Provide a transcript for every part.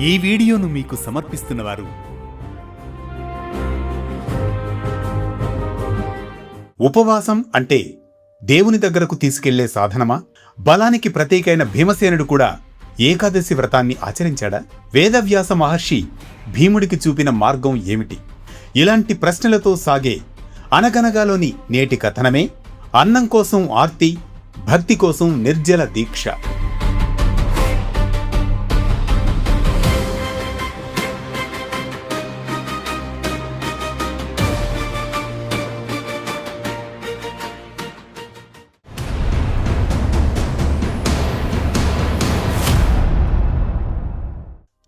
ఈ వీడియోను మీకు సమర్పిస్తున్నవారు ఉపవాసం అంటే దేవుని దగ్గరకు తీసుకెళ్లే సాధనమా? బలానికి ప్రతీకైన భీమసేనుడు కూడా ఏకాదశి వ్రతాన్ని ఆచరించాడా? వేదవ్యాస మహర్షి భీముడికి చూపిన మార్గం ఏమిటి? ఇలాంటి ప్రశ్నలతో సాగే అనగనగాలోని నేటి కథనమే అన్నం కోసం ఆర్తి, భక్తి కోసం నిర్జల దీక్ష.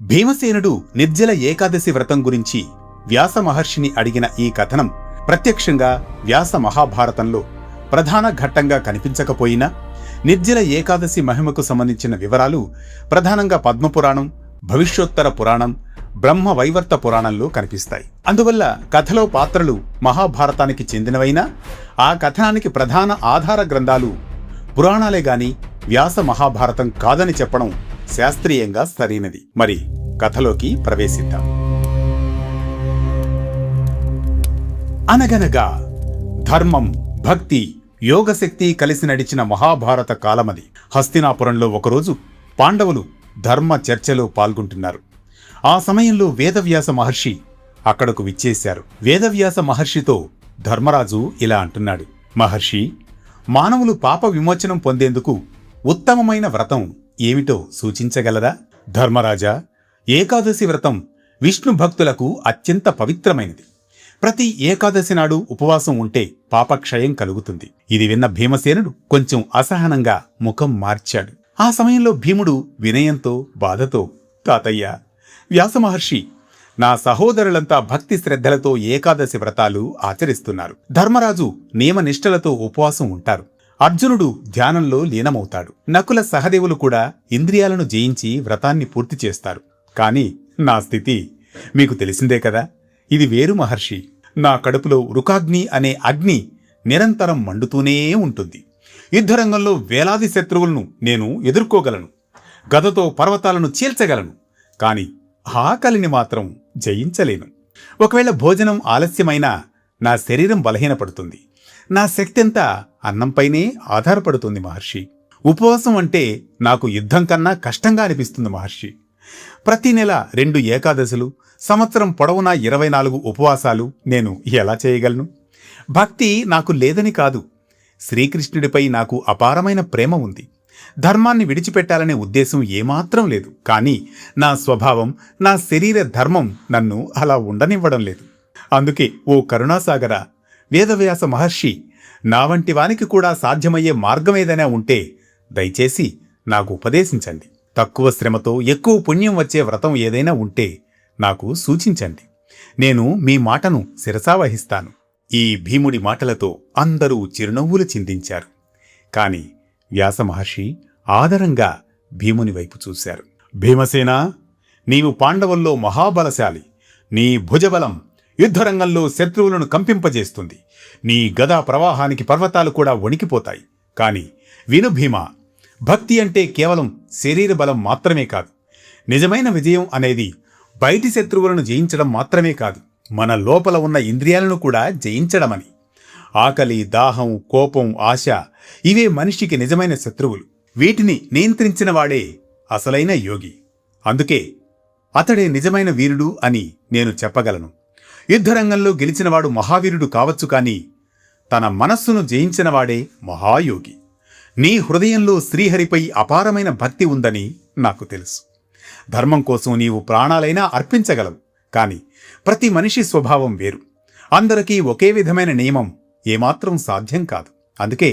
భీమసేనుడు నిర్జల ఏకాదశి వ్రతం గురించి వ్యాస మహర్షిని అడిగిన ఈ కథనం ప్రత్యక్షంగా వ్యాస మహాభారతంలో ప్రధాన ఘట్టంగా కనిపించకపోయినా నిర్జల ఏకాదశి మహిమకు సంబంధించిన వివరాలు ప్రధానంగా పద్మపురాణం, భవిష్యోత్తర పురాణం, బ్రహ్మ వైవర్త పురాణంలో కనిపిస్తాయి. అందువల్ల కథలో పాత్రలు మహాభారతానికి చెందినవైనా ఆ కథనానికి ప్రధాన ఆధార గ్రంథాలు పురాణాలే గాని వ్యాస మహాభారతం కాదని చెప్పడం శాస్త్రీయంగా సరైనది. మరి కథలోకి ప్రవేశిద్దాం. అనగనగా ధర్మం, భక్తి, యోగశక్తి కలిసి నడిచిన మహాభారత కాలమది. హస్తినాపురంలో ఒకరోజు పాండవులు ధర్మ చర్చలో పాల్గొంటున్నారు. ఆ సమయంలో వేదవ్యాస మహర్షి అక్కడకు విచ్చేశారు. వేదవ్యాస మహర్షితో ధర్మరాజు ఇలా అంటున్నాడు: మహర్షి, మానవులు పాప విమోచనం పొందేందుకు ఉత్తమమైన వ్రతం ఏమిటో సూచించగలరా? ధర్మరాజా, ఏకాదశి వ్రతం విష్ణు భక్తులకు అత్యంత పవిత్రమైనది. ప్రతి ఏకాదశి నాడు ఉపవాసం ఉంటే పాపక్షయం కలుగుతుంది. ఇది విన్న భీమసేనుడు కొంచెం అసహనంగా ముఖం మార్చాడు. ఆ సమయంలో భీముడు వినయంతో, బాధతో, తాతయ్య, వ్యాసమహర్షి, నా సహోదరులంతా భక్తి శ్రద్ధలతో ఏకాదశి వ్రతాలు ఆచరిస్తున్నారు. ధర్మరాజు నియమనిష్టలతో ఉపవాసం ఉంటారు. అర్జునుడు ధ్యానంలో లీనమవుతాడు. నకుల, సహదేవులు కూడా ఇంద్రియాలను జయించి వ్రతాన్ని పూర్తి చేస్తారు. కాని నా స్థితి మీకు తెలిసిందే కదా. ఇది వేరు మహర్షి. నా కడుపులో రుకాగ్ని అనే అగ్ని నిరంతరం మండుతూనే ఉంటుంది. యుద్ధరంగంలో వేలాది శత్రువులను నేను ఎదుర్కోగలను. గదతో పర్వతాలను చీల్చగలను. కాని ఆకలిని మాత్రం జయించలేను. ఒకవేళ భోజనం ఆలస్యమైనా నా శరీరం బలహీనపడుతుంది. నా శక్తి అంతా అన్నంపైనే ఆధారపడుతుంది మహర్షి. ఉపవాసం అంటే నాకు యుద్ధం కన్నా కష్టంగా అనిపిస్తుంది మహర్షి. ప్రతి నెల 2 ఏకాదశులు, సంవత్సరం పొడవునా 24 ఉపవాసాలు నేను ఎలా చేయగలను? భక్తి నాకు లేదని కాదు. శ్రీకృష్ణుడిపై నాకు అపారమైన ప్రేమ ఉంది. ధర్మాన్ని విడిచిపెట్టాలనే ఉద్దేశం ఏమాత్రం లేదు. కానీ నా స్వభావం, నా శరీర ధర్మం నన్ను అలా ఉండనివ్వడం లేదు. అందుకే ఓ కరుణాసాగర, వేదవ్యాస మహర్షి, నా వంటి వానికి కూడా సాధ్యమయ్యే మార్గం ఏదైనా ఉంటే దయచేసి నాకు ఉపదేశించండి. తక్కువ శ్రమతో ఎక్కువ పుణ్యం వచ్చే వ్రతం ఏదైనా ఉంటే నాకు సూచించండి. నేను మీ మాటను శిరసావహిస్తాను. ఈ భీముడి మాటలతో అందరూ చిరునవ్వులు చిందించారు. కాని వ్యాస మహర్షి ఆదరంగా భీముని వైపు చూశారు. భీమసేనా, నీవు పాండవుల్లో మహాబలశాలి. నీ భుజబలం యుద్ధరంగంలో శత్రువులను కంపింపజేస్తుంది. నీ గదా ప్రవాహానికి పర్వతాలు కూడా వణికిపోతాయి. కాని విను భీమా, భక్తి అంటే కేవలం శరీర బలం మాత్రమే కాదు. నిజమైన విజయం అనేది బయటి శత్రువులను జయించడం మాత్రమే కాదు, మన లోపల ఉన్న ఇంద్రియాలను కూడా జయించడమని. ఆకలి, దాహం, కోపం, ఆశ, ఇవే మనిషికి నిజమైన శత్రువులు. వీటిని నియంత్రించిన వాడే అసలైన యోగి. అందుకే అతడే నిజమైన వీరుడు అని నేను చెప్పగలను. యుద్ధరంగంలో గెలిచినవాడు మహావీరుడు కావచ్చు, కాని తన మనస్సును జయించినవాడే మహాయోగి. నీ హృదయంలో శ్రీహరిపై అపారమైన భక్తి ఉందని నాకు తెలుసు. ధర్మం కోసం నీవు ప్రాణాలైనా అర్పించగలవు. కాని ప్రతి మనిషి స్వభావం వేరు. అందరికీ ఒకే విధమైన నియమం ఏమాత్రం సాధ్యం కాదు. అందుకే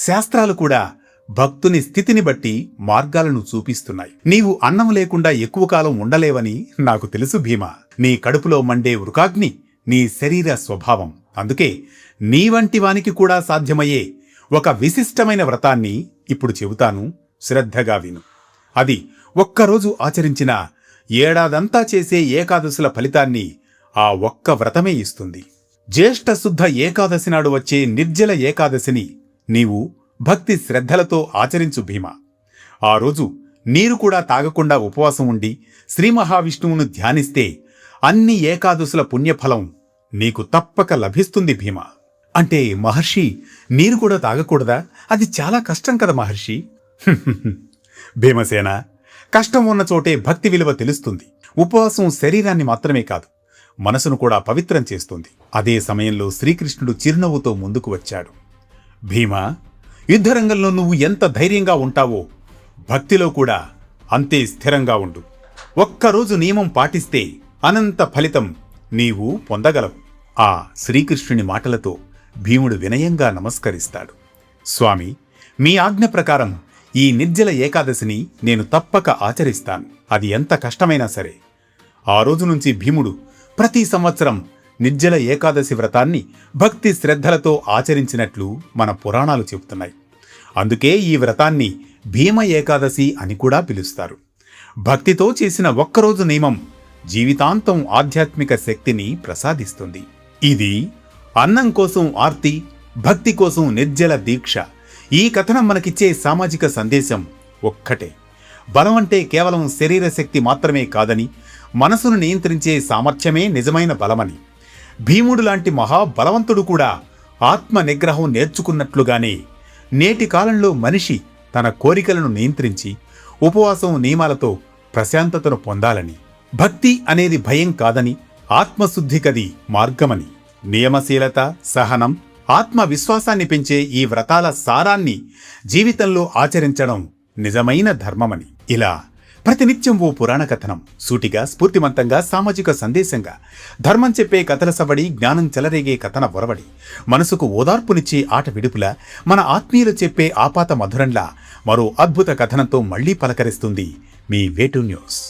శాస్త్రాలు కూడా భక్తుని స్థితిని బట్టి మార్గాలను చూపిస్తున్నాయి. నీవు అన్నం లేకుండా ఎక్కువ కాలం ఉండలేవని నాకు తెలుసు భీమా. నీ కడుపులో మండే వృకాగ్ని నీ శరీర స్వభావం. అందుకే నీ వంటి వానికి కూడా సాధ్యమయ్యే ఒక విశిష్టమైన వ్రతాన్ని ఇప్పుడు చెబుతాను, శ్రద్ధగా విను. అది ఒక్కరోజు ఆచరించిన ఏడాదంతా చేసే ఏకాదశుల ఫలితాన్ని ఆ ఒక్క వ్రతమే ఇస్తుంది. జ్యేష్ఠ శుద్ధ ఏకాదశి నాడు వచ్చే నిర్జల ఏకాదశిని నీవు భక్తి శ్రద్ధలతో ఆచరించు భీమా. ఆ రోజు నీరు కూడా తాగకుండా ఉపవాసం ఉండి శ్రీ మహావిష్ణువును ధ్యానిస్తే అన్ని ఏకాదశుల పుణ్యఫలం నీకు తప్పక లభిస్తుంది భీమా. అంటే మహర్షి, నీరు కూడా తాగకూడదా? అది చాలా కష్టం కదా మహర్షి. భీమసేన, కష్టం ఉన్న చోటే భక్తి విలువ తెలుస్తుంది. ఉపవాసం శరీరాన్ని మాత్రమే కాదు, మనసును కూడా పవిత్రం చేస్తుంది. అదే సమయంలో శ్రీకృష్ణుడు చిరునవ్వుతో ముందుకు వచ్చాడు. భీమా, యుద్ధరంగంలో నువ్వు ఎంత ధైర్యంగా ఉంటావో భక్తిలో కూడా అంతే స్థిరంగా ఉండు. ఒక్కరోజు నియమం పాటిస్తే అనంత ఫలితం నీవు పొందగలవు. ఆ శ్రీకృష్ణుని మాటలతో భీముడు వినయంగా నమస్కరిస్తాడు. స్వామి, మీ ఆజ్ఞ ప్రకారం ఈ నిర్జల ఏకాదశిని నేను తప్పక ఆచరిస్తాను. అది ఎంత కష్టమైనా సరే. ఆ రోజు నుంచి భీముడు ప్రతి సంవత్సరం నిర్జల ఏకాదశి వ్రతాన్ని భక్తి శ్రద్ధలతో ఆచరించినట్లు మన పురాణాలు చెబుతున్నాయి. అందుకే ఈ వ్రతాన్ని భీమ ఏకాదశి అని కూడా పిలుస్తారు. భక్తితో చేసిన ఒక్కరోజు నియమం జీవితాంతం ఆధ్యాత్మిక శక్తిని ప్రసాదిస్తుంది. ఇది అన్నం కోసం ఆర్తి, భక్తి కోసం నిర్జల దీక్ష. ఈ కథనం మనకిచ్చే సామాజిక సందేశం ఒక్కటే: బలం అంటే కేవలం శరీర శక్తి మాత్రమే కాదని, మనసును నియంత్రించే సామర్థ్యమే నిజమైన బలమని. భీముడు లాంటి మహాబలవంతుడు కూడా ఆత్మ నిగ్రహం నేర్చుకున్నట్లుగానే నేటి కాలంలో మనిషి తన కోరికలను నియంత్రించి ఉపవాసం నియమాలతో ప్రశాంతతను పొందాలని. భక్తి అనేది భయం కాదని, ఆత్మశుద్ధికది మార్గమని. నియమశీలత, సహనం, ఆత్మవిశ్వాసాన్ని పెంచే ఈ వ్రతాల సారాన్ని జీవితంలో ఆచరించడం నిజమైన ధర్మమని. ఇలా ప్రతినిత్యం ఓ పురాణ కథనం, సూటిగా, స్ఫూర్తిమంతంగా, సామాజిక సందేశంగా, ధర్మం చెప్పే కథల సవడి, జ్ఞానం చెలరేగే కథన ఒరవడి, మనసుకు ఓదార్పునిచ్చే ఆట విడుపుల, మన ఆత్మీయులు చెప్పే ఆపాత మధురంలా మరో అద్భుత కథనంతో మళ్లీ పలకరిస్తుంది మీ వేటు న్యూస్.